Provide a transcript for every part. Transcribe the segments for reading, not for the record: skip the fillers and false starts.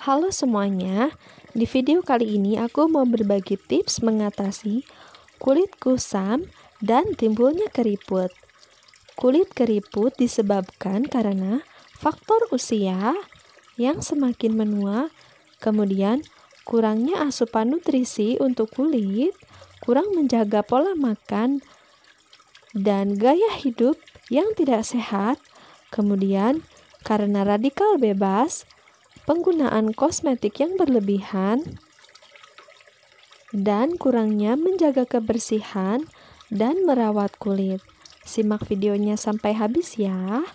Halo semuanya, di video kali ini aku mau berbagi tips mengatasi kulit kusam dan timbulnya keriput. Kulit keriput disebabkan karena faktor usia yang semakin menua, kemudian kurangnya asupan nutrisi untuk kulit, kurang menjaga pola makan, dan gaya hidup yang tidak sehat, kemudian karena radikal bebas, penggunaan kosmetik yang berlebihan, dan kurangnya menjaga kebersihan dan merawat kulit. Simak videonya sampai habis ya.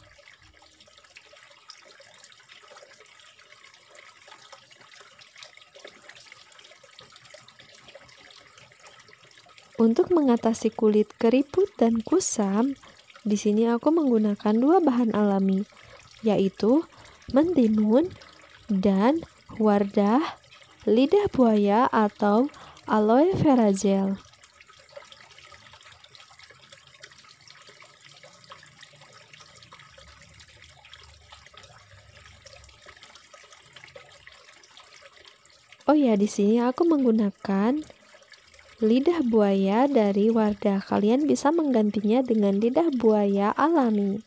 Untuk mengatasi kulit keriput dan kusam, di sini aku menggunakan dua bahan alami, yaitu mentimun dan Wardah lidah buaya atau aloe vera gel. Oh ya, di sini aku menggunakan lidah buaya dari Wardah. Kalian bisa menggantinya dengan lidah buaya alami.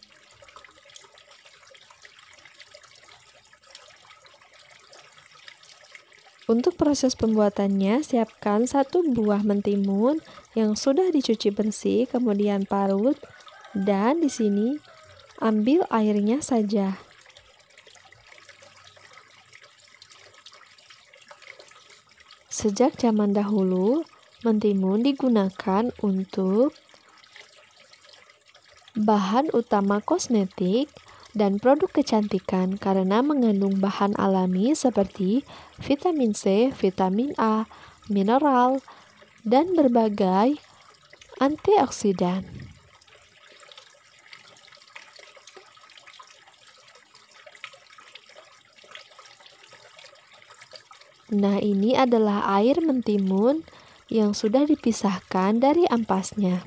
Untuk proses pembuatannya, siapkan 1 buah mentimun yang sudah dicuci bersih, kemudian parut, dan di sini ambil airnya saja. Sejak zaman dahulu, mentimun digunakan untuk bahan utama kosmetik dan produk kecantikan karena mengandung bahan alami seperti vitamin C, vitamin A, mineral, dan berbagai antioksidan. Nah, ini adalah air mentimun yang sudah dipisahkan dari ampasnya.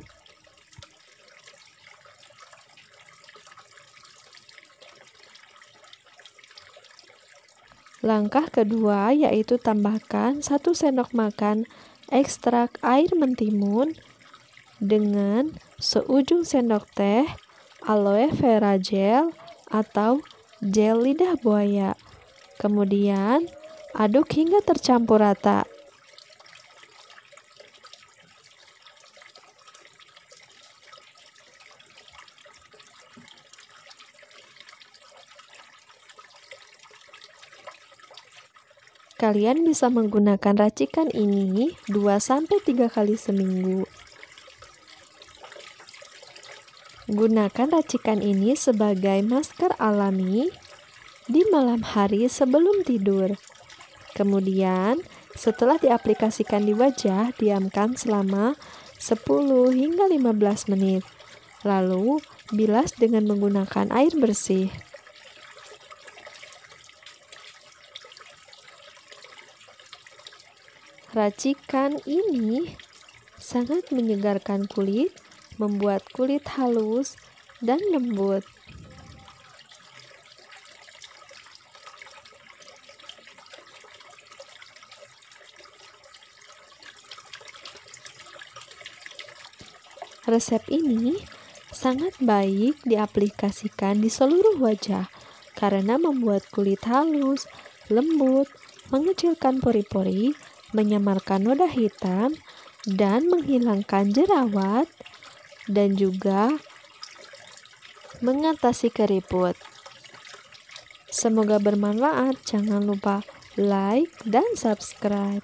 Langkah kedua yaitu tambahkan 1 sendok makan ekstrak air mentimun dengan seujung sendok teh aloe vera gel atau gel lidah buaya. Kemudian aduk hingga tercampur rata. Kalian bisa menggunakan racikan ini 2-3 kali seminggu. Gunakan racikan ini sebagai masker alami di malam hari sebelum tidur. Kemudian, setelah diaplikasikan di wajah, diamkan selama 10 hingga 15 menit. Lalu, bilas dengan menggunakan air bersih. Racikan ini sangat menyegarkan kulit, membuat kulit halus dan lembut. Resep ini sangat baik diaplikasikan di seluruh wajah karena membuat kulit halus, lembut, mengecilkan pori-pori, menyamarkan noda hitam, dan menghilangkan jerawat, dan juga mengatasi keriput. Semoga bermanfaat. Jangan lupa like dan subscribe.